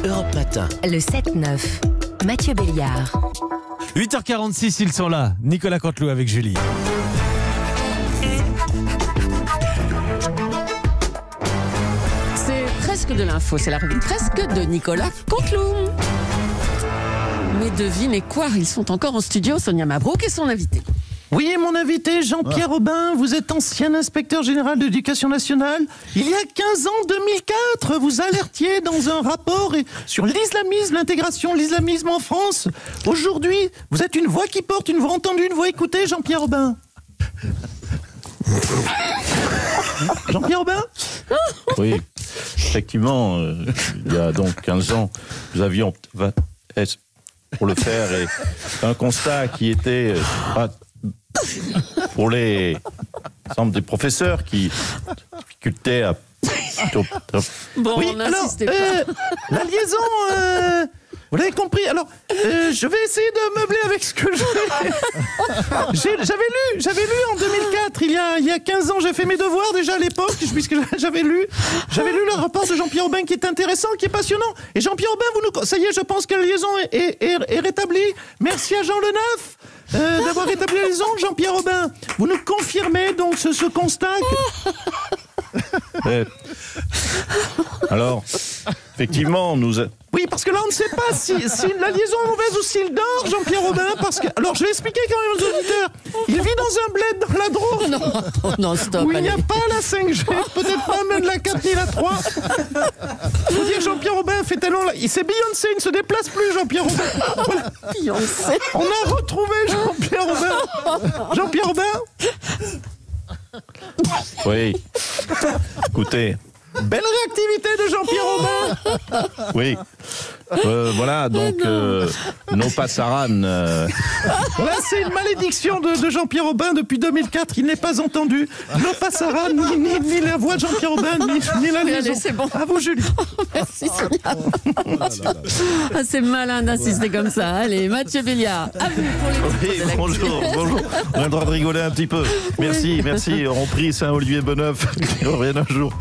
Europe Matin. Le 7-9, Mathieu Béliard. 8h46, ils sont là. Nicolas Canteloup avec Julie. C'est presque de l'info, c'est la revue presque de Nicolas Canteloup. Mais devinez quoi, ils sont encore en studio, Sonia Mabrouk et son invité. Oui, mon invité, Jean-Pierre Aubin, vous êtes ancien inspecteur général de l'éducation nationale. Il y a 15 ans, 2004, vous alertiez dans un rapport sur l'islamisme, l'intégration de l'islamisme en France. Aujourd'hui, vous êtes une voix qui porte, une voix entendue, une voix écoutée, Jean-Pierre Aubin. Jean-Pierre Aubin ? Oui, effectivement, il y a donc 15 ans, nous avions pour le faire et un constat qui était pour les ensemble des professeurs qui difficultaient à... Bon, Oui, on alors, n'insistez pas. la liaison, vous l'avez compris. Alors, je vais essayer de meubler avec ce que j'avais lu en 2004, il y a 15 ans, j'ai fait mes devoirs déjà à l'époque, puisque j'avais lu le rapport de Jean-Pierre Aubin qui est intéressant, qui est passionnant. Et Jean-Pierre Aubin, ça y est, je pense que la liaison est rétablie. Merci à Jean Leneuf d'avoir rétabli la liaison. Jean-Pierre Aubin, vous nous confirmez donc ce constat Alors, effectivement, Oui, parce que là, on ne sait pas si la liaison est mauvaise ou s'il dort, Jean-Pierre Aubin, parce que... Alors, je vais expliquer quand même aux auditeurs. Il vit dans un bled dans la Drôme. Non, stop, Où il n'y a allez. pas la 5G, peut-être pas même la 4 ni la 3. Faut dire que Jean-Pierre Aubin fait tellement... C'est Beyoncé, il ne se déplace plus, Jean-Pierre Aubin. Voilà. Beyoncé. On a retrouvé Jean-Pierre Aubin. Jean-Pierre Aubin. oui, écoutez, Belle réactivité de Jean-Pierre Aubin. oui, voilà, donc, non pas Saran, Là, c'est une malédiction de Jean-Pierre Aubin depuis 2004. Il n'est pas entendu. Non pas Sarah, ni la voix de Jean-Pierre Aubin, ni la liaison. Allez, c'est bon. À vous, Julie. Merci Sonia. Ah, c'est malin d'insister comme ça. Allez, Mathieu Béliard, à vous pour les oui, titres de l'actu. bonjour, on a le droit de rigoler un petit peu. Merci, Rompry, Saint-Olivier Bonneuf, qui reviennent un jour.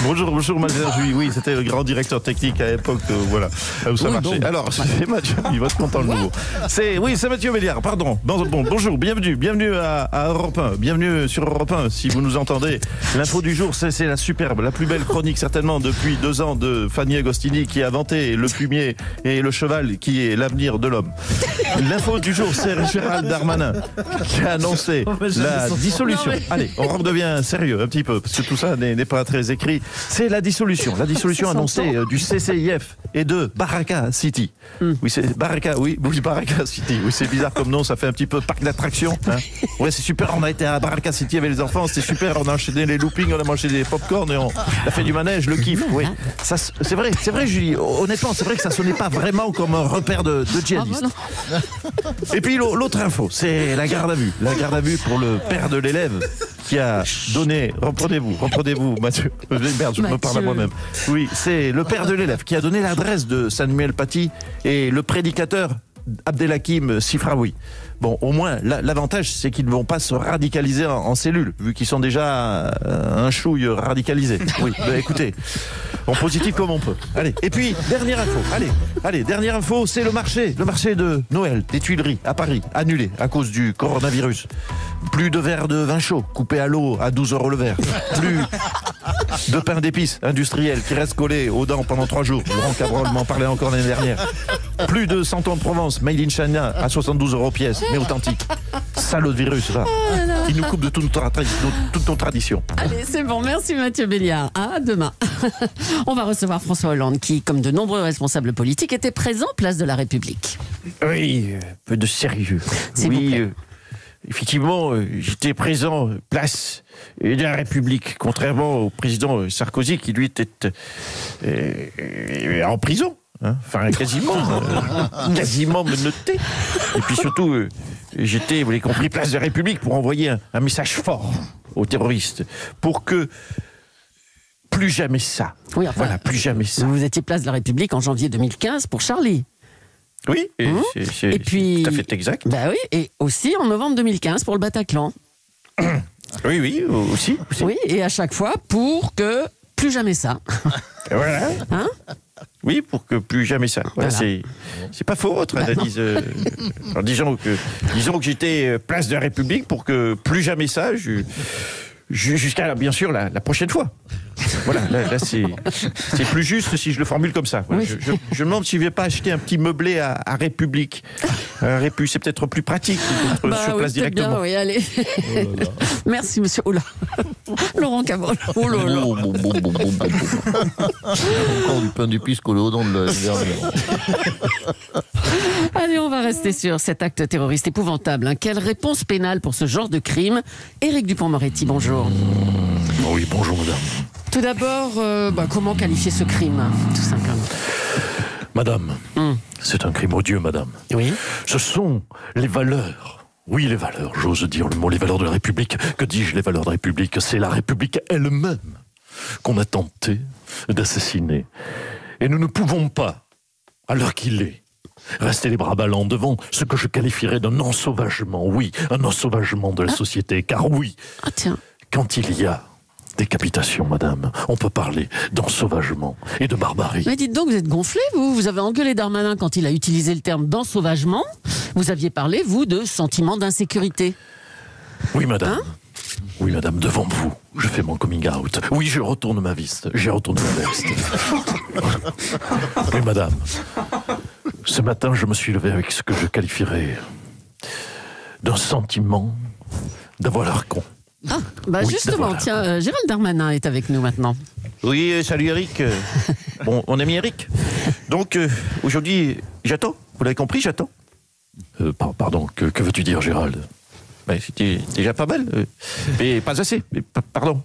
Bonjour, Mathieu Julie, oui, c'était le grand directeur technique à l'époque, voilà, où ça Oui, marchait. bon. Alors, c'est Mathieu, il va être content le nouveau. C'est Mathieu Béliard, pardon. Bonjour, bienvenue à Europe 1, bienvenue sur Europe 1, si vous nous entendez. L'info du jour, c'est la superbe, la plus belle chronique certainement depuis 2 ans de Fanny Agostini qui a inventé le fumier et le cheval qui est l'avenir de l'homme. L'info du jour, c'est Gérald Darmanin qui a annoncé la dissolution. Non, mais... Allez, on redevient sérieux un petit peu, parce que tout ça n'est pas très écrit. C'est la dissolution annoncée du CCIF et de Baraka City. Oui, c'est Baraka City. Oui, c'est bizarre comme nom, ça fait un petit peu parc d'attractions. Hein. Ouais, c'est super, on a été à Baraka City avec les enfants, c'était super, on a enchaîné les loopings, on a mangé des pop-corn et on a fait du manège, le kiff. Oui, ça, c'est vrai, Julie, honnêtement, c'est vrai que ça sonnait pas vraiment comme un repère de djihadistes. Et puis l'autre info, c'est la garde à vue pour le père de l'élève qui a donné, reprenez-vous Mathieu, merde, je me parle à moi-même. Oui, c'est le père de l'élève qui a donné l'adresse de Samuel Paty et le prédicateur Abdelhakim Sifraoui. Bon, au moins, l'avantage, c'est qu'ils ne vont pas se radicaliser en cellule, vu qu'ils sont déjà un chouille radicalisé. Oui, bah, écoutez, en positif comme on peut. Allez, et puis, dernière info, c'est le marché de Noël des Tuileries à Paris, annulé à cause du coronavirus. Plus de verre de vin chaud, coupé à l'eau à 12 € le verre. Plus de pain d'épices industriel qui reste collé aux dents pendant 3 jours. Laurent Cabrol m'en parlait encore l'année dernière. Plus de 100 ans de Provence, made in China, à 72 € pièce, mais authentique. Salaud de virus, va. Il nous coupe de toute notre tradition. Allez, c'est bon, merci Mathieu Béliard. À demain. On va recevoir François Hollande qui, comme de nombreux responsables politiques, était présent place de la République. Oui, peu de sérieux. S'il vous plaît. Effectivement, j'étais présent place de la République, contrairement au président Sarkozy qui lui était en prison. Hein, enfin, quasiment menotté. Et puis surtout, j'étais, vous l'avez compris, place de la République pour envoyer un message fort aux terroristes pour que plus jamais ça. Oui, enfin, voilà, plus jamais ça. Vous étiez place de la République en janvier 2015 pour Charlie. Oui, c'est Et puis, tout à fait exact. Bah oui, et aussi en novembre 2015 pour le Bataclan. Oui, aussi. Oui, et à chaque fois pour que plus jamais ça. Voilà. Hein ? Oui, pour que plus jamais ça. Voilà, Voilà. c'est pas faux, votre analyse. Alors, disons que j'étais place de la République pour que plus jamais ça, jusqu'à, bien sûr, la prochaine fois. Voilà, là c'est plus juste si je le formule comme ça. Voilà, Oui. je me demande si je ne vais pas acheter un petit meublé à République. Répu, c'est peut-être plus pratique d'être sur place oui, peut-être directement. bien, oui, allez. Merci, monsieur. Oh là. Laurent Cabrol. Oh là là. Encore du pain d'épices collé aux dents de l'année dernière. Allez, on va rester sur cet acte terroriste épouvantable. Quelle réponse pénale pour ce genre de crime? Éric Dupond-Moretti, bonjour. Oui, bonjour madame. Tout d'abord, comment qualifier ce crime, tout simplement? Madame, c'est un crime odieux, madame. Oui. Ce sont les valeurs. Oui, les valeurs, j'ose dire le mot, les valeurs de la République. Que dis-je, les valeurs de la République? C'est la République elle-même qu'on a tenté d'assassiner. Et nous ne pouvons pas, à l'heure qu'il est, rester les bras ballants devant ce que je qualifierais d'un ensauvagement. Oui, un ensauvagement de la société. Car oui, Ah tiens. quand il y a décapitation, madame, on peut parler d'ensauvagement et de barbarie. Mais dites donc, vous êtes gonflé, vous. Vous avez engueulé Darmanin quand il a utilisé le terme d'ensauvagement. Vous aviez parlé, vous, de sentiment d'insécurité. Oui, madame. Hein? Oui, madame, devant vous, je fais mon coming out. Oui, je retourne ma veste. J'ai retourné ma veste. Oui, madame. Ce matin, je me suis levé avec ce que je qualifierais d'un sentiment d'avoir l'air con. Ah, Oui, justement, voilà. tiens, Gérald Darmanin est avec nous maintenant. Oui, salut Eric. Bon, mon ami Eric. Donc, aujourd'hui, j'attends. Vous l'avez compris, j'attends. Pardon, que veux-tu dire, Gérald? Ben, c'était déjà pas mal. Mais pas assez. Mais, pardon.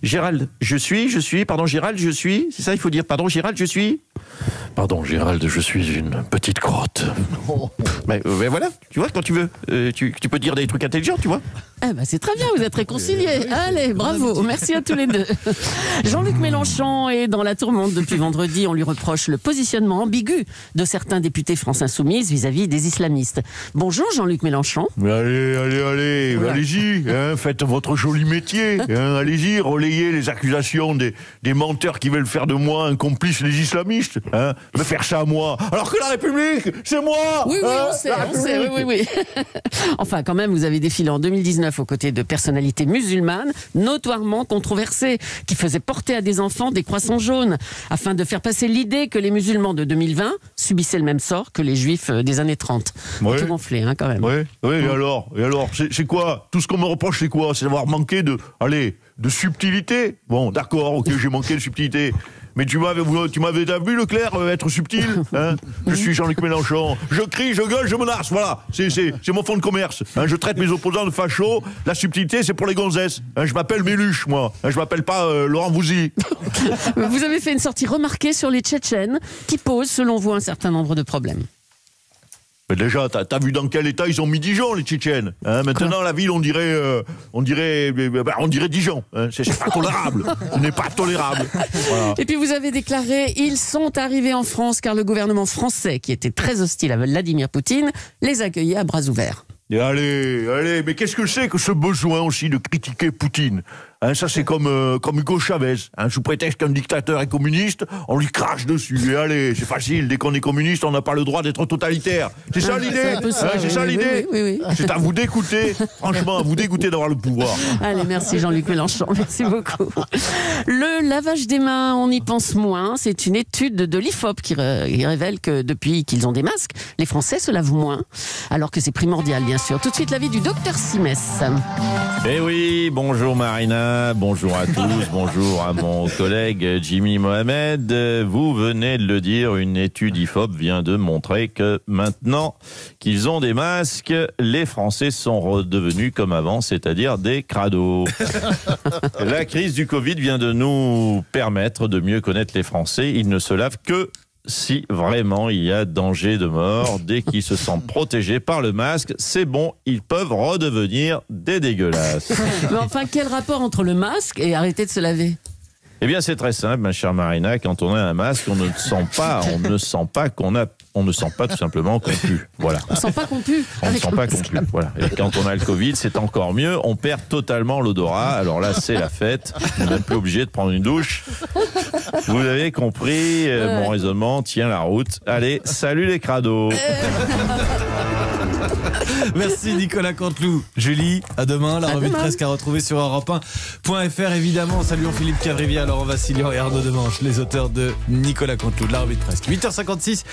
Gérald, je suis. Pardon, Gérald, je suis. C'est ça, il faut dire. Pardon, Gérald, je suis. Pardon, Gérald, je suis une petite crotte. Ben voilà, tu vois, quand tu veux. Tu peux dire des trucs intelligents, tu vois. Eh ben, c'est très bien, vous êtes réconciliés. Allez, bravo, merci à tous les deux. Jean-Luc Mélenchon est dans la tourmente depuis vendredi. On lui reproche le positionnement ambigu de certains députés France Insoumise vis-à-vis des islamistes. Bonjour Jean-Luc Mélenchon. Allez, Voilà. allez-y, faites votre joli métier, allez-y, relayez les accusations des menteurs qui veulent faire de moi un complice des islamistes, me faire ça à moi, alors que la République, c'est moi. Oui, hein, on sait, la République. oui. Enfin, quand même, vous avez défilé en 2019 aux côtés de personnalités musulmanes notoirement controversées, qui faisaient porter à des enfants des croissants jaunes, afin de faire passer l'idée que les musulmans de 2020 subissaient le même sort que les juifs des années 30. Ouais. Tout gonflé, quand même. Oui, et alors, c'est quoi? Tout ce qu'on me reproche, c'est quoi? C'est d'avoir manqué de subtilité. Bon, d'accord, ok, j'ai manqué de subtilité. Mais tu m'avais vu, Leclerc, être subtil, hein? Je suis Jean-Luc Mélenchon. Je crie, je gueule, je menace. Voilà, c'est mon fonds de commerce. Hein? Je traite mes opposants de fachos. La subtilité, c'est pour les gonzesses. Hein? Je m'appelle Méluche, moi. Hein? Je m'appelle pas Laurent Voulzy. Vous avez fait une sortie remarquée sur les Tchétchènes qui posent, selon vous, un certain nombre de problèmes. Mais déjà, t'as vu dans quel état ils ont mis Dijon, les Tchétchènes, hein? Maintenant, la ville, on dirait Dijon. Hein? C'est pas tolérable. Ce n'est pas tolérable. Voilà. Et puis vous avez déclaré, ils sont arrivés en France car le gouvernement français, qui était très hostile à Vladimir Poutine, les accueillait à bras ouverts. Et allez, mais qu'est-ce que c'est que ce besoin aussi de critiquer Poutine, hein? Ça, c'est comme Hugo Chavez. Hein? Sous prétexte qu'un dictateur est communiste, on lui crache dessus. Et allez, c'est facile, dès qu'on est communiste, on n'a pas le droit d'être totalitaire. C'est ça l'idée, c'est un peu ça, hein? C'est oui, ça oui, l'idée. oui. C'est à vous d'écouter, franchement, à vous d'écouter d'avoir le pouvoir. Allez, merci Jean-Luc Mélenchon, merci beaucoup. Le lavage des mains, on y pense moins. C'est une étude de l'IFOP qui révèle que depuis qu'ils ont des masques, les Français se lavent moins, alors que c'est primordial, bien sûr. Tout de suite, l'avis du docteur Simès. Eh oui, bonjour Marina, bonjour à tous, bonjour à mon collègue Jimmy Mohamed. Vous venez de le dire, une étude IFOP vient de montrer que maintenant qu'ils ont des masques, les Français sont redevenus comme avant, c'est-à-dire des crados. La crise du Covid vient de nous permettre de mieux connaître les Français. Ils ne se lavent que si vraiment il y a danger de mort. Dès qu'ils se sentent protégés par le masque, c'est bon, ils peuvent redevenir des dégueulasses. Mais enfin, quel rapport entre le masque et arrêter de se laver ? Eh bien, c'est très simple, ma chère Marina. Quand on a un masque, on ne sent pas tout simplement qu'on pue. Voilà. On ne sent pas qu'on pue. On ne sent pas qu'on pue. Voilà. Et quand on a le Covid, c'est encore mieux. On perd totalement l'odorat. Alors là, c'est la fête. On n'est même plus obligé de prendre une douche. Vous avez compris, mon raisonnement tient la route. Allez, salut les crados. Merci Nicolas Canteloup. Julie, à demain. La revue de presse à retrouver sur europe1.fr. Évidemment, saluons Philippe Cavrivier, Laurent Vassilian et Arnaud Demanche, les auteurs de Nicolas Canteloup, de la revue de presse. 8h56.